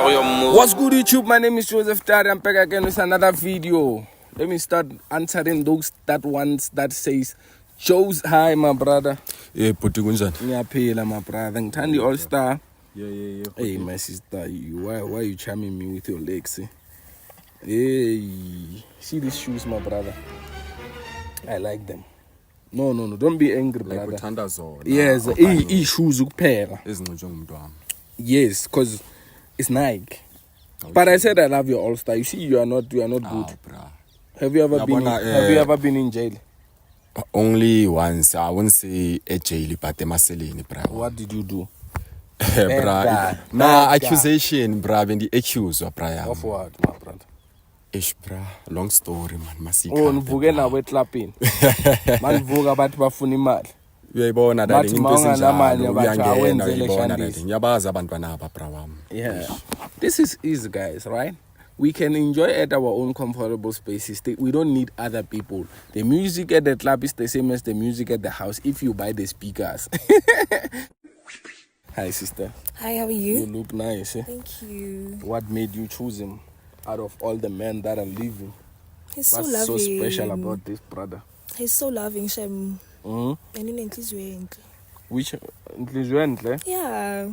What's good, YouTube? My name is Joseph Tari. I'm back again with another video. Let me start answering those ones that says Joe's hi, my brother. Yeah, puti kunjani? Ngiyaphila, my brother. Ngithanda All Star. Yeah. Hey, my sister, why are you charming me with your legs? Hey, see these shoes, my brother. I like them. No, don't be angry, brother. Uthanda zona. Yes, shoes kuphela. Ezinqotshwe ngumuntu wami. Yes, because it's Nike. But I said I love your All Star. You see, you are not good. Bra. Have you ever been in jail? Only once. I won't say a jail, but emaseleni, bra. What did you do? Bra. Nah, accusation, bra. When the accused, bra. Of what, my brother? Ish, bra. Long story, man. Masika. Oh, nvuke na wetlapini. Man vuka bathi bafuna imali. Uyayibona dali into esinjalo uyangena uyayibona dali ngiyabaza abantwana aba bra wami. Yeah. This is easy, guys, right? We can enjoy at our own comfortable spaces. We don't need other people. The music at the club is the same as the music at the house if you buy the speakers. Hi, sister. Hi, how are you? You look nice. Thank you. What made you choose him out of all the men that are living? He's so What's loving. so special about this brother? He's so loving, Shem. Mm-hmm. Which intelligent? Yeah.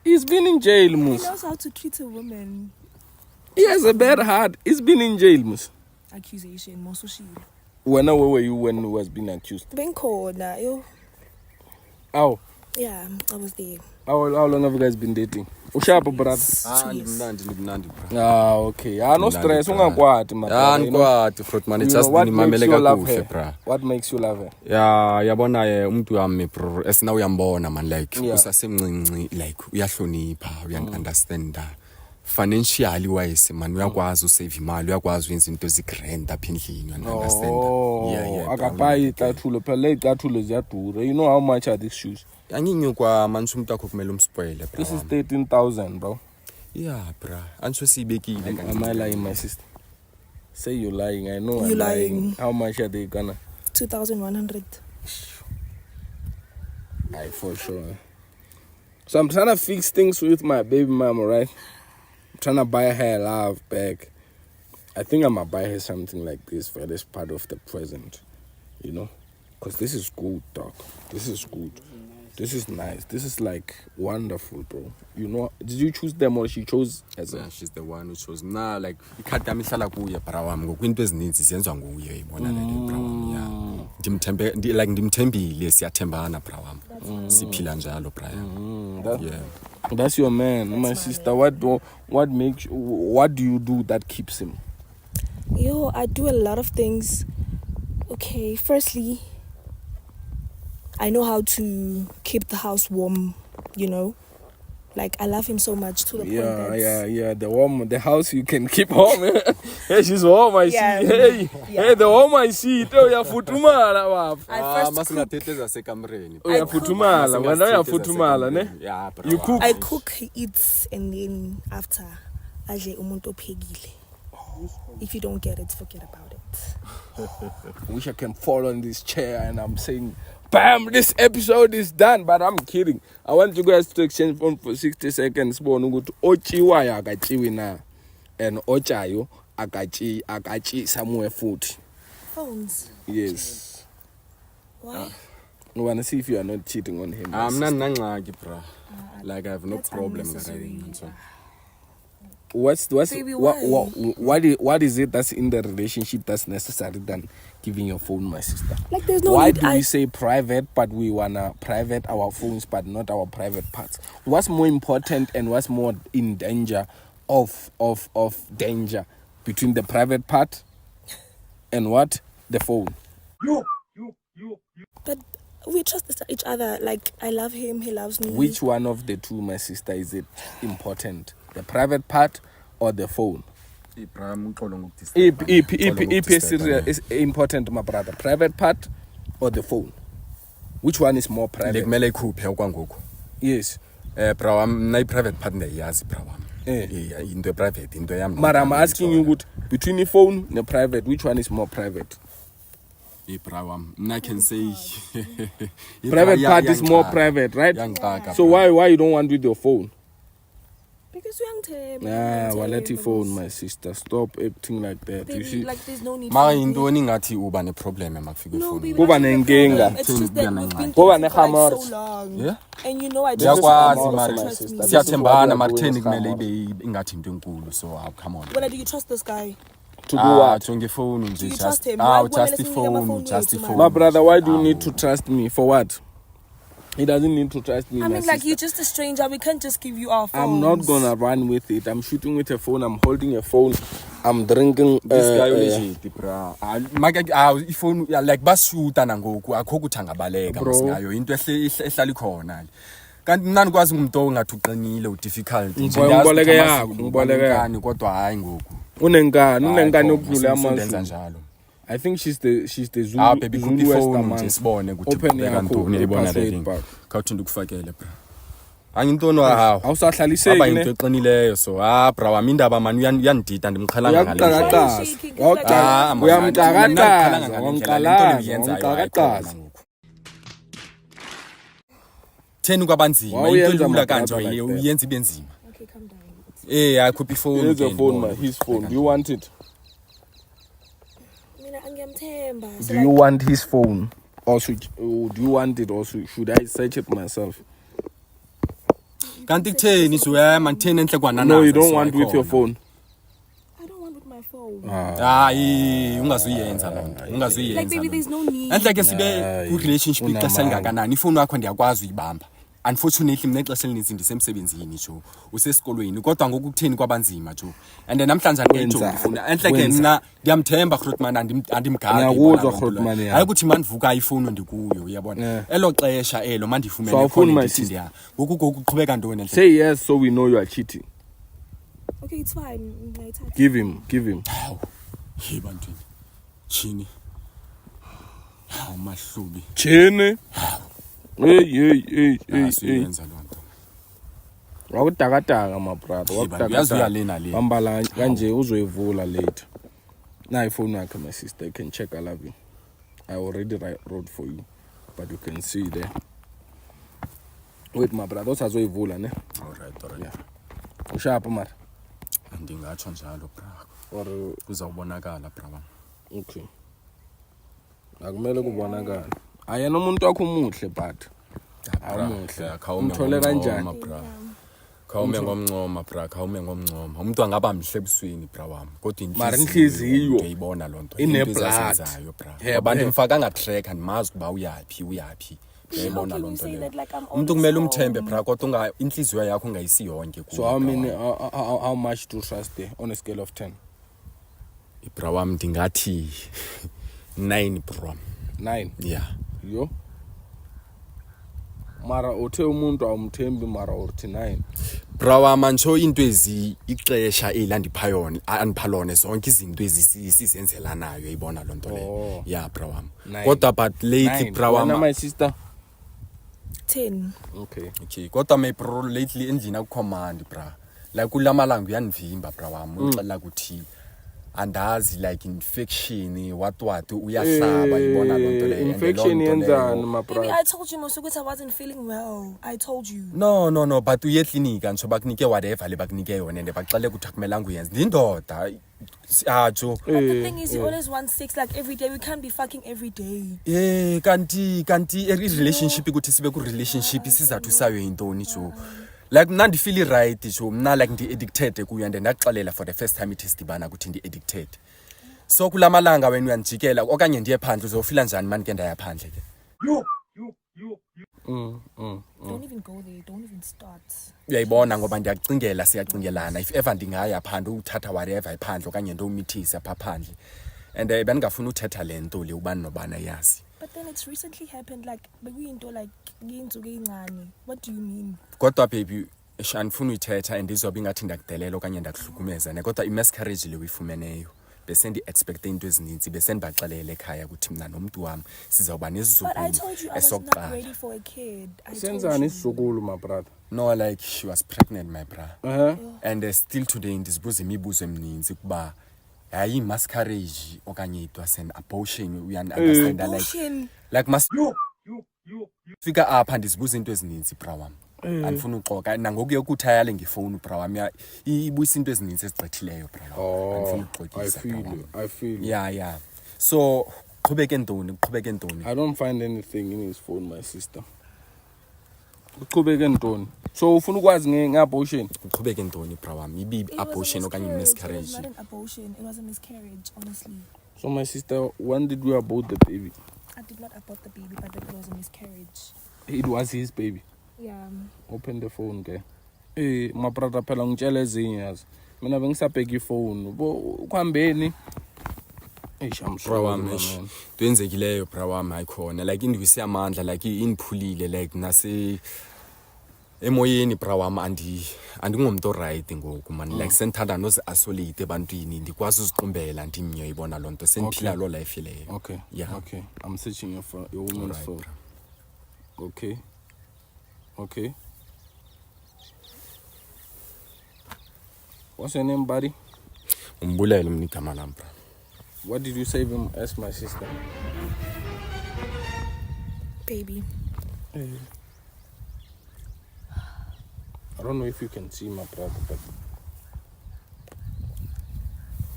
He's been in jail, He Mus. knows how to treat a woman. He has a bad heart. He's been in jail, Mus. Accusation, Mosushi. Where were you when he was being accused? Benko, yo. How? Yeah, I was there. How long have you guys been dating? Ushapo, brother. Ndimnandi bra. Okay. No stress. Ungakwati, my brother. Ngikwati fruit man. It's just nimamele kakuhle bra. What makes you love her? Yeah, yabona umuntu wami bro. Esina uyambona man like usasemncinci like uyahlonipha, uyangiunderstanda. Financially wise man uyakwazi usave imali, uyakwazi ukwenza into ezigrand apha endlini, understand? Yeah. Akabuy icathulo, phela icathulo ziyadura. You know how much are these shoes? Anginyukwa manje umuntu akho kumele umspoile bra. This is 13,000, bro. Yeah, bra. Ansho sibekile kanti. Am I lying, my sister? Say you're lying. I know You're I'm lying. lying. How much are they gonna? 2,100. For sure. So I'm trying to fix things with my baby mama, right? I'm trying to buy her a love bag. I think I'm gonna buy her something like this for this part of the present, you know? Because this is good, dog. This is good. This is nice. This is like wonderful, bro. You know, did you choose them or she chose as Yeah, she's the one who chose. Nah, like ikhadi yami ihlala kuye bra wami ngokwinto ezininzi ziyenzwa nguye uyibona le bra wami. Yeah. Ndimthembile siyathembana bra wami. Siphila njalo bra yami. Yeah. That's your man, my sister. What do you do that keeps him? Yo, I do a lot of things. Okay, firstly, I know how to keep the house warm, you know. Like, I love him so much to the point that... Yeah. The house you can keep warm. Hey, she's warm, I see. Hey, the warm I see. Uyafuthumala baba. Masingathetheza sekamreni. Uyafuthumala. Wena uyafuthumala, ne? Yeah, bro. You cook. I cook, he eats, and then after, adle umuntu ophekile. If you don't get it, forget about it. I wish I can fall on this chair and I'm saying, bam, this episode is done. But I'm kidding. I want you guys to exchange phone for 60 seconds. Ochiwa akachiwi na. And ochayo akachi somewhere food. Phones? Yes. Why? I want to see if you are not cheating on him. I'm not nangxaki bra. Like I have no That's problem unnecessary. What Baby, what is it that's in the relationship that's necessary than giving your phone, my sister? Like, there's no Why need. do we say private but we wanna private our phones but not our private parts? What's more important and what's more in danger of danger between the private part and what? The phone. But we trust each other. Like, I love him, he loves me. Which one of the two, my sister, is it important? The private part or the phone? If is important, my brother. Private part or the phone? Which one is more private? Yes. Bra wami private part ndiyazi bra wami. Into private into yami. But I'm asking you between the phone and the private, which one is more private? I can say private part is more private, right? Yeah. So why you don't want with your phone? Because Waleti phone, my sister. Stop acting like that. Baby, You see? like there's no need mara for yintoni ngathi uba neproblem emakufika No, ifoni baby, Kuba that's not the nenkinga. problem. It's just that Kuba we've been Kuba dating for like nekhamort. so long. Yeah? And you know I Just just Siyakwazi Amor, mara my trust sister. me. This is what siyathembana we are makutheni doing, kumele Amor. ibe ingathi into enkulu so come on When do you trust this guy? To do what? jonge ifoni Do nje you trust him? just Why just kumele sinike amafoni ifone just wethu, man? ifone My brother, why do you need to trust me? For what? He doesn't need to trust me. I my mean, like, sister. you're just a stranger. We can't just give you our phones. I'm not gonna run with it. I'm shooting with a phone. I'm holding a phone. I'm drinking. this guy legit bra maka ifone like bashuta nangoku akho ukuthi angabaleka Bro. ngayo into ehlali khona kanti mina nikwazi ngumuntu ongathi uqinile u difficult Ngiboleke yakho, ngiboleke yakho. kodwa hayi ngoku Unenkani yokudlula amanzi amazulu. njalo I think she's the Zulu, baby Zulu kuphi West phone man. nje sibone ukuthi Open ubeka yakho, ntoni uyayibona le password thing back. khawuthi ukufakele bra angintoni hawo Awusahlaliseki aba ne? into eqinileyo so bra wami indaba man uyandida ndimqhelanga ngale Uyaqaqaqaza. Shaking, 'cause like- Uyamqaqaqaza, wamqalaza. theni kwabanzima Wawuyenza into elula my kanje brother like that. uyenza ibe nzima Okay, calm down. akhupha ifoni Here's a phone, man. His phone. Do you want it? Mina angiyamthemba. So Do like, you want his phone? Or do you want it? Or should I search it myself? kanti kutheni suyema theni enhle kwanana No, you don't want with your phone. I don't want with my phone. hayi ungazuyenza loo nto Like, ungazuyenza baby, there's no need. enhle ke sibe ku-relationship ixesha elingakanani ifoni yakho ndiyakwazi uyibamba unfortunately mna ixesha elininzi ndisemsebenzini jo usesikolweni kodwa ngoku kutheni kwabanzima jo and namhlanje andikejongi Wenza. ifoni entle ke mna ndiyamthemba Grootman andimgadi Ngiyakuzwa, Grootman, yeah. hayi ukuthi mandivuka ifoni ndikuyo uyabona elo xesha elo So mandifumene awufuni my ndithi sister. ndiya ngoku kuqhubeka ntoni entle Say yes so we know you are cheating. Okay, it's fine. Ngiyayithatha. Give him. hawu hey bantwini chini hawu mahlubi Chene. Hey. asiyenza loo nto Wakudakadaka my brother. Hey, bantu, uyazi uyalena le. Bambala kanje uzoyivula later. Na iphone yakhe my sister. You can check. I love you. I already wrote for you, but you can see there. Wait my brother, usazoyivula ne? alright Yeah. Ushapa mara. ndingatsho njalo bra Or kuzawubonakala bra wam okay. Akumele kubonakala. Ayena umuntu wakho umuhle but amuhle. Umthole kanjani? khawume ngomncoma bra khawume ngomncoma umuntu angaba mhle ebusweni bra wami kodwa Mara inhliziyo ngiyibona loo nto ine into blood. ezazenzayo bra Yeah, abantu yeah. mfakanga track andimazi ukuba uyaphi ngiyayibona can loo you nto say leyo that, like, I'm umuntu kumele always umthembe home? bra kodwa inhliziyo yakho ungayisi yonke kuye, So how bra many wami. how much do you trust there on a scale of 10? Bra wami ndingathi 9 bro 9. yeah Yo. Mara uthe umuntu awumthembi mara uthi 9. bra wami antsho into ixesha elandipha yona andipha lona zonke izinto sizenzela nayo uyayibona loo nto leyo Oh. yeah bra wami 9. kodwa but lately 9. bra Wena wami my sister. 10. Okay. okay kodwa my bro lately endlini akucommand bra like kulamalanga uyanivimba bra wami uxela ukuthi andazi like infection what uyahlaba ibona loo nto leyo and Infection loo nto leyo- yenzani my Baby, brother? I told you, Mosukuta, I wasn't feeling well. I told you. no but uye eklinika nje bakunike whatever le bakunike yona and baxele ukuthi akumelanga uyenze ndindoda ajo But the thing is, you always want sex like every day. We can't be fucking every day. kanti i-relationship ukuthi sibe ku-relationship isizathu sayo yintoni jo like mna ndifeel right jo mna like ndi-addicted kuyo and ndakuxelela for the first time ithi sidibana ukuthi ndi-addicted so kula malanga wena uyandijikela okanye ndiye phandle uzofila njani mani ke ndaya phandle ke Don't even go there. Don't even start. uyayibona ngoba ndiyakucingela siyacingelana if ever ndingaya phandle uthatha whatever iphandle okanye ndomithise phaa phandle and bendingafuna uthetha le nto le ubani nobana yazi But then it's recently happened. Like, we into like what do you mean? kodwa baby andifuna uyithetha and izobe ingathi ndakudelela okanye ndakuhlukumeza ne kodwa i-miscarriage le uyifumeneyo besendi-expecte into ezininzi besendibaxelele ekhaya ukuthi mna nomntu wam sizawuba But I nesizukulu told you I was not esokuqala ready for a kid. I told Senzani you. isizukulu my brother? no like she was pregnant my bra Uh-huh. and still today ndizibuza imibuzo emininzi kuba yayi i-mascarage okanye it was an abortion uyan-understanda Abortion. like fika apha ndizibuza into ezininzi bra wam andifuna uxoka nangokuye kuthayale ngefoni bra wami ibuyisa into ezininzi ezigqithileyo bra andifuna ukuxokisa I feel yeah so qhubeke ntoni I don't find anything in his phone, my sister. Uqhubeke ntoni? So ufuna ukwazi ngeabortion? uqhubeke ntoni bra wami abortion okanye miscarriage? It was not an abortion, it was a miscarriage, honestly. So my sister, when did you abort the baby? I did not abort the baby, but it was a miscarriage. It was his baby. Yeah. Open the phone, okay? Eh, my brother phela ngitshela ezinye yazi. Mina bengisabheka ifone. Ukhambeni. I'm bra wami doyenzekileyo bra wami ayikhona like indivise amandla like iniphulile like nase emoyeni bra wami andingomuntu right ngoku man like senthanda noze isolate ebantwini ndikwazi uziqumbela ndimnye ibona lonto sendiphila lo life leyo. Okay. Yeah. Okay. I'm searching your woman's phone. Okay. What's your name, buddy? Umbulele mina igama lami bra. What did you save him as, my sister? Baby. I don't know if you can see my brother, but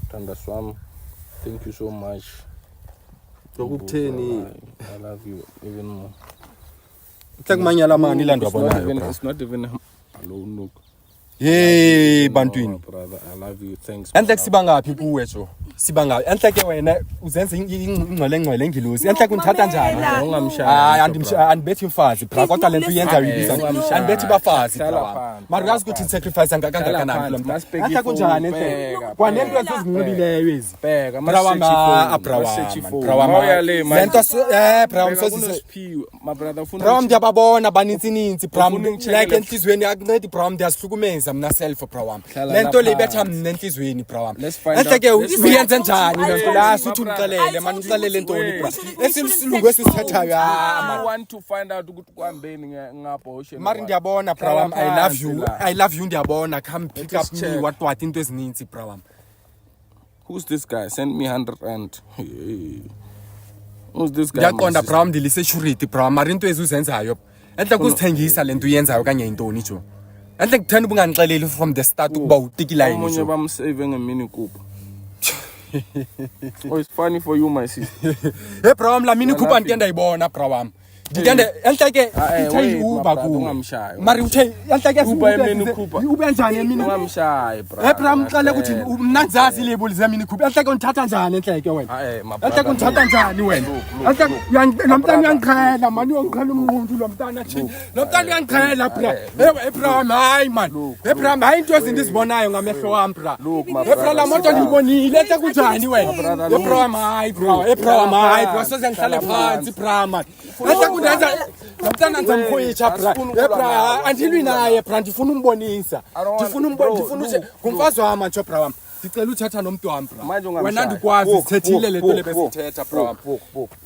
Tanda Swam, thank you so much. I love you even more. Takumanyala mani landwa bonayo bra. It's not even alone, look. Hey bantwini. Brother, I love you. Thanks. Enhle sibangaphi kuwe jo? Sibangaphi? Enhle ke wena uzenze ingcwele engilosi. Enhle kunithatha njani? Ungamshaya. Andibethi umfazi bra kodwa lento uyenza uyibiza. Andibethi bafazi bra. Mara uyazi ukuthi sacrifice kangakanani lo mntana. Enhle kunjani enhle? Kwanento ezizinqibileyo ezi. Bheka bra wami lento bra umsozise. My brother ufuna. Bra ndiyababona baninzi bra like enhlizweni akuncedi bra ndiyasihlukumeza mina self bra wami. Lento lebetha mina enhlizweni bra wami. Enhle ke uyenze njani lento la sithi umxelele man uxelele ntoni bra. Esimsilungu esisithathayo I want to find out ukuthi kuhambeni ngabortion. Mari ndiyabona bra wami I love you ndiyabona come pick up me what into ezininzi bra wami. Who's this guy? Send me 100 rand. Who's this guy? Ndiyaqonda bra ndilise security bra mari into ezizenzayo. Enhle kuzithengisa lento uyenzayo kanye intoni jo. Enhle kuthanda ubungangixeleli from the start ukuba utikila yini jo. Omunye bamsave ngemini coupe. Oh, it's funny for you, my sister. Hey bra wami la mini coupe ndiyayibona bra wami. Ndikende enhle ke uthe uba ku mari uthe enhle ke ube njani emini ungamshayi bra. Hey bra mxele ukuthi mnanzazi label zemini coupe enhle ke unithatha njani enhle ke wena enhle ke unithatha njani wena enhle lo mntana uyangiqhela mani uyangiqhela umuntu lo mntana thini lo mntana uyangiqhela bra hey bra hayi man hey bra hayi into ezindizibonayo ngamehlo wami bra hey bra la moto ndibonile enhle kunjani wena hey bra hayi bra hey bra hayi bra soze ngihlale phansi bra man enhle Mntana nzamkhoyitsha bra. Bra andilwi naye bra ndifuna umbonisa. Ndifuna kumfazi wami nje bra wami. Ndicela uthatha nomuntu wami bra. Wena ndikwazi sithethile lento lebesithetha bra wami.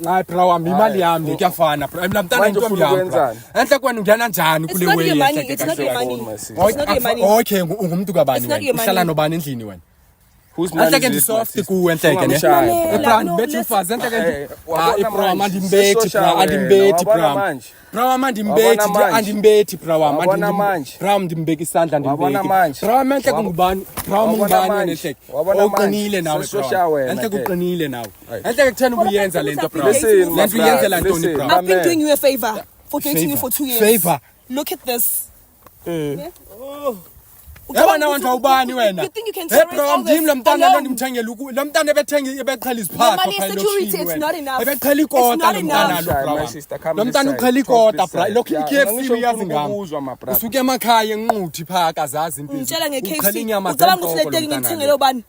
Hayi bra wami imali yami kuyafana bra. Mina mntana intombi yami bra. Enhle kwenu ungena njani kule way enhle ke kahle. Okay ungumuntu kabani wena? Uhlala nobani endlini wena? Who's man? Enhle ke ndisoft kuwe enhle ke ne. Bra ndibethi umfazi enhle ke. Bra mandimbethi bra andimbethi bra. Bra andimbethi bra wami bra ndimbeki isandla ndimbeki bra menhle kungubani bra ungubani nehle uqinile nawe bra enhle kuqinile nawe enhle ke kuthena ukuyenza lento bra lento uyenzela ntoni bra. I've been doing you a favor for dating you for 2 years. Favor. Look at this. Yeah? Yabona wena ubani wena? You think you can tolerate all this? Lo mntana ndimthengela lo mntana ebexhela iziphatho phela security, it's not enough. Ebexhela ikota lo mntana lo mntana uxhela ikota bra lokhu iKFC uyazi ngami usuke emakhaya enquthi phaka azazi impilo ngitshela ngeKFC ucabanga ukuthi le teki ngithengele ubani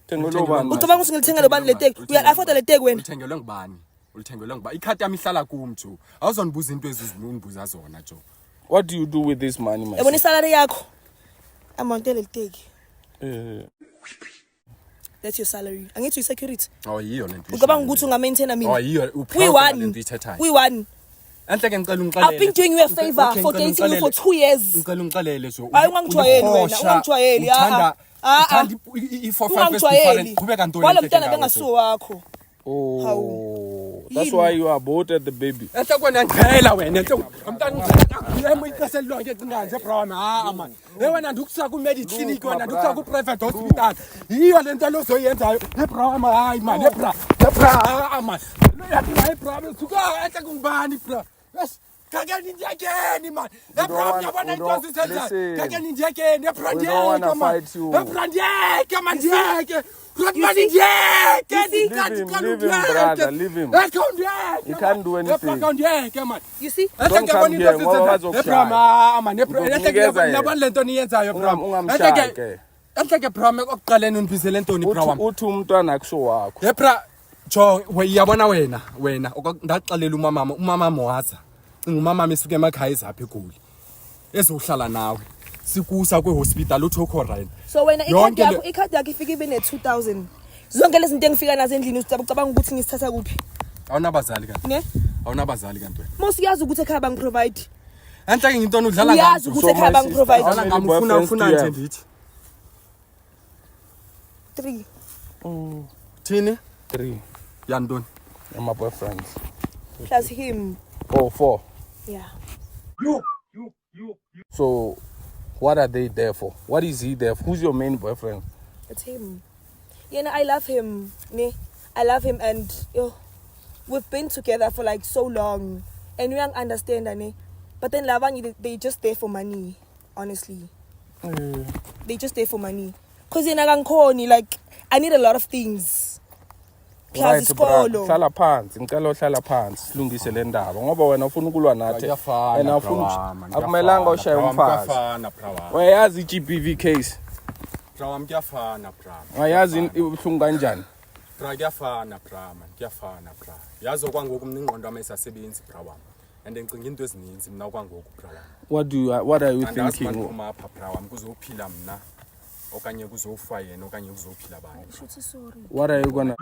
Thengelo bani? ucabanga ukuthi ngilithengele ubani le teki uya-afford le teki wena uthengelwe ngubani ulithengelwe ngubani ikhati yami ihlala kum jo awuzonibuza into ezizinungibuza zona jo. What do you do with this money, my yabona isalary yakho amount le teki that's your salary angithi security yiyo lento ucabanga ukuthi unga-maintaina mina yiyo we-one enhle ke ngicela ungixelele I've been doing you a favor for dating you for 2 years ngicela ungixelele so hayi ungangijwayeli wena ungangijwayeli i-4 5 different qhubeka ntoni wala mntana bengasuwo wakho oh That's why you aborted the baby. Enhlokweni ngicela wena umntana ngicela ixesha lonke cinganje bro man wena ndikusa ku medical clinic wena ndikusa ku private hospital yiyo lento lozoyenzayo bro hayi man bro man lo problem suka enhle kungibani bro yes kake nindiyekeni man bro yabona into zisenza kake nindiyekeni bro ndiyeke man bro ndiyeke man ndiyeke Leave him, brother. Leave him. He can't do anything. You see? Don't come here. Enhleke bro okuqaleni unibizele ntoni bro wami uthi umntwana akusho wakho. Hebra jo uyabona wena ndaxalela umama mowaza cinga umama esuke emakhaya ezapha eGoli ezohlala nawe sikusa kwehospital uthokho right. So wena ikhadi yakho ifika ibe ne-2000 zonke lezi zinto engifika nazo endlini ucabanga ukuthi ngisithatha kuphi? Awunabazali kanti Ne? Awunabazali kanti wena Mosiyazi ukuthi ekhaya bangiprovide. Enhleke ngintoni udlala ngazo Uyazi ukuthi ekhaya bangiprovide. Awula ngami ufuna nje ndithi 3 thini 3 yantoni my boyfriends plus him. 4 Yeah. So what are they there for? What is he there for? Who's your main boyfriend? It's him. You know, I love him. Ne? I love him, and we've been together for like so long, and we don't understand, ne? But then Lavani, they just there for money. Honestly, they just there for money. Cause in Agankoni, like I need a lot of things. Plus isikolo. Hlala phansi, ngicela uhlala phansi silungise le ndaba ngoba wena ufuna ukulwa nathi and afuna akumelanga ushaye umfazi. Wayazi iGBV case? Bro wami kuyafana bro. Wayazi ubuhlungu kanjani? Bro kuyafana bro man, kuyafana bro. Yazi okwangoku mina ingqondo yami isasebenzi bro wami. And ngicinga into ezininzi mina okwangoku bro wami. What are you thinking? Uma apha bro wami kuzophila mina okanye kuzofa yena okanye kuzophila bani. What are you gonna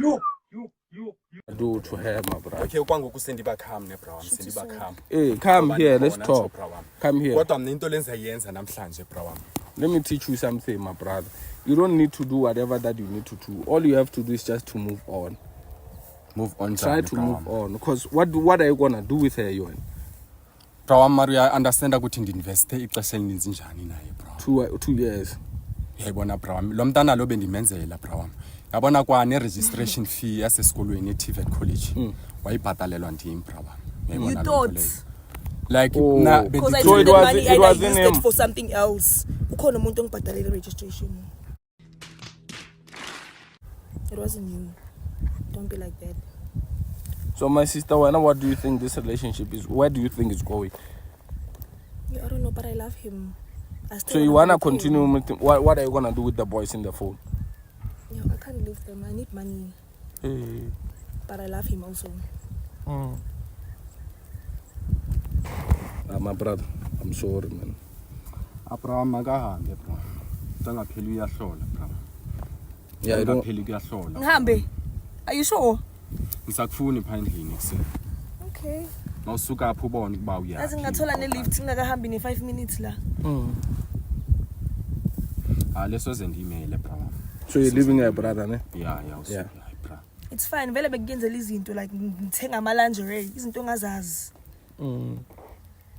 do to her, my brother? Okay, okwangoku sendibakham ne bro wami sendibakham. Hey, come here, let's talk. Come here. Kodwa mina into lenza yenza namhlanje bro wami. Let me teach you something, my brother. You don't need to do whatever that you need to do. All you have to do is just to move on. Move on. Try to move on. Because what are you gonna do with her, Yohan? Bro wami Maria understand ukuthi ndinveste ixesha elininzi njani naye bro. 2 years. Yayibona bro wami lo mntana lo bendimenzela bro wami yabona kwa ne registration fee yasesikolweni eTVET College wayibhatalelwa ndim bro wami yayibona lo leyo like because so it was in him for something else ukhona umuntu ongibhadalela registration. It wasn't you. Don't be like that. So my sister, what do you think this relationship is? Where do you think it's going? Yeah, I don't know, but I love him. So you wanna continue with him? What are you gonna do with the boys in the phone? Yeah, I can't leave them. I need money. Hey. But I love him also. My brother, I'm sorry, man. Abraham makahambe bro. Tangapheli uyahlola bro. Yeah, I don't. Tangapheli kuyahlola. Ngihambe. Are you sure? Ngisakufuni pha endlini kuseni. Okay. Mawusuka apho ubone kuba uya. Azi ngathola ne lift ngakahambi ne 5 minutes la. Leso zendimele bro. So you're leaving her brother, ne? Yeah, bro. It's fine. Vele bekuyenzela izinto like ngithenga ama lingerie, izinto ongazazi.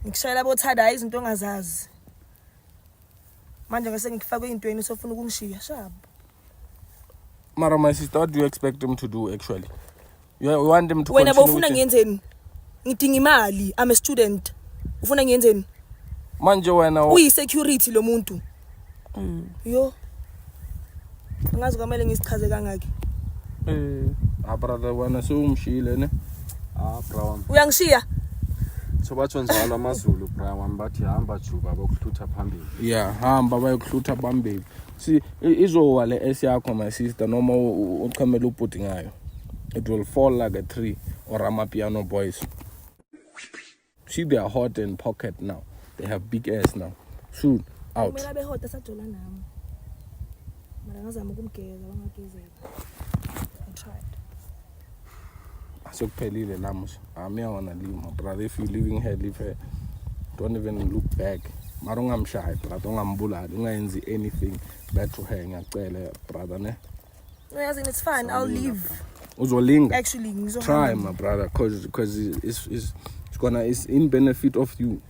Ngishayela bothada izinto ongazazi. Manje ngase ngifakwe intweni sofuna ukungishiya shaba. Mara, my sister, what do you expect him to do actually? You want him to wena continue? Wena bofuna ngiyenzeni? Ngidinga imali. I'm a student. Ufuna ngiyenzeni? Manje wena uyi security lo muntu. Yo. Angazi kwamele ngisichaze kangaki. Brother wena sewumshile ne? Bro. Uyangishiya? So batsho njalo amaZulu bro wami bathi hamba juba bokuhlutha phambili. Yeah, hamba bayokuhlutha phambili. See, izowa le S yakho my sister noma uchamela ubhuti ngayo. It will fall like a tree or amapiano boys. See, they are hot in pocket now. They have big ass now. Soon out. Kumele behota sajola nami. Mara ngazama ukumgeza bangagezela. I tried. Asokuphelile namuhla. I wanna leave my brother. If you're leaving her, leave her. Don't even look back. Mara ungamshayi brother, ungambulali, ungayenzi anything bad to her ngiyacela brother ne. No, it's fine. I'll leave. Uzolinga. Actually, Try, my brother, because it's in benefit of you,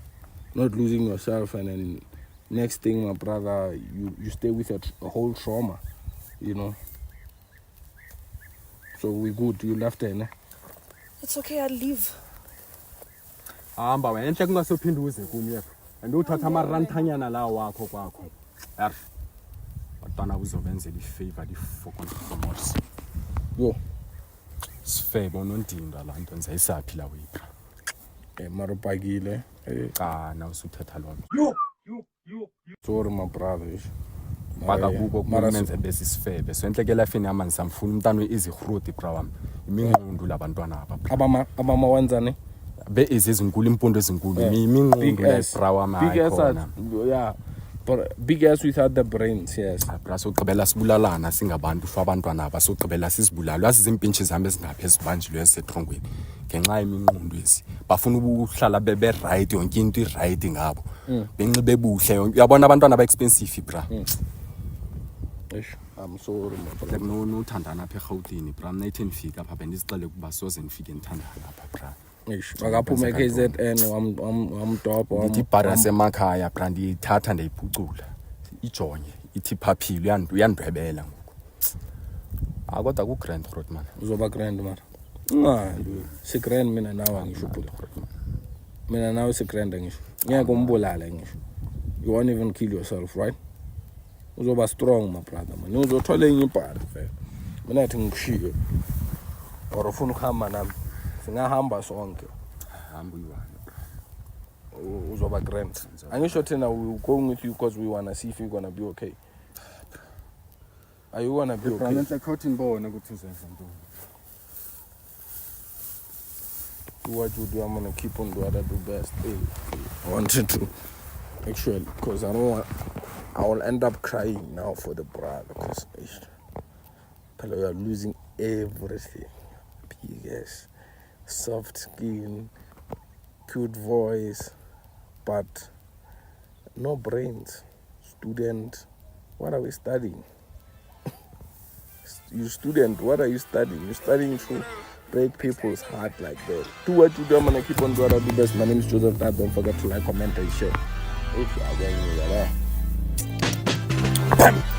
not losing yourself, and then next thing, my brother, you stay with a whole trauma, you know. So we good. You left there, ne? It's okay, I'll leave. hamba wena enhle kungasophinde uze kumi yepha andothatha amaranthanyana lawo wakho kwakho yar batana uzobenzela ifavor ifokon promos Yo, sifebe onondinda la nto nzayisaphi la wipha marupagile. cha na usuthetha lonto Sorry, my brother. baka kuko kumenze bese sifebe so enhle ke lafini yami ngisamfuna umntana weizigruti bra wami iminqundu labantwana aba Abama wanzane. be izinkulu impondo ezinkulu iminqundu la bra wami big ass, yeah. But big ass without the brains, yes. bra sogqibela sibulalana singabantu fa abantwana aba sogqibela sisibulalo asizimpintshi zami ezingaphe zibanjilwe esetrongweni ngenxa yeminqundu ezi bafuna ukuhlala bebe right yonke into right ngabo benxibe buhle uyabona abantwana aba expensive bra I'm sorry, my brother. no thandana apha eGauteng bra mina ithi ndifika apha bendizixele ukuba soze ndifike ndithandana apha bra Makaphuma KZN wamdopo ndithi ibhari yasemakhaya bra ndiyithatha ndiyiphucula ijonye ithi phaphile uyandwebela ngoku kodwa ku-grand grot man uzoba grand man. Si grand mina nawe angisho bhuti. Mina nawe si grand angisho. Ngeke umbulale ngisho. You won't even kill yourself, right? Uzoba strong, my brother man. Uzothola enye ibhari vele. Mina athi ngikushiye. Or ufuna ukuhamba nami. Singahamba sonke. hamba uyiwana Uzoba grand. Angisho thina we going with you because we want to see if you're going to be okay. Are you going to be okay? Enhle Gauteng bona ukuthi uzenza ntoni Do what you do. I'm going to keep on doing what I do best. I wanted to, actually, because I will end up crying now for the brother because we are losing everything. Big ass, soft skin, cute voice, but no brains. Student, what are we studying? You student, what are you studying? You're studying to break people's heart like that. Do what you do. I'm going to keep on doing what I do best. My name is Joseph Dad. Don't forget to like, comment, and share. If you are going to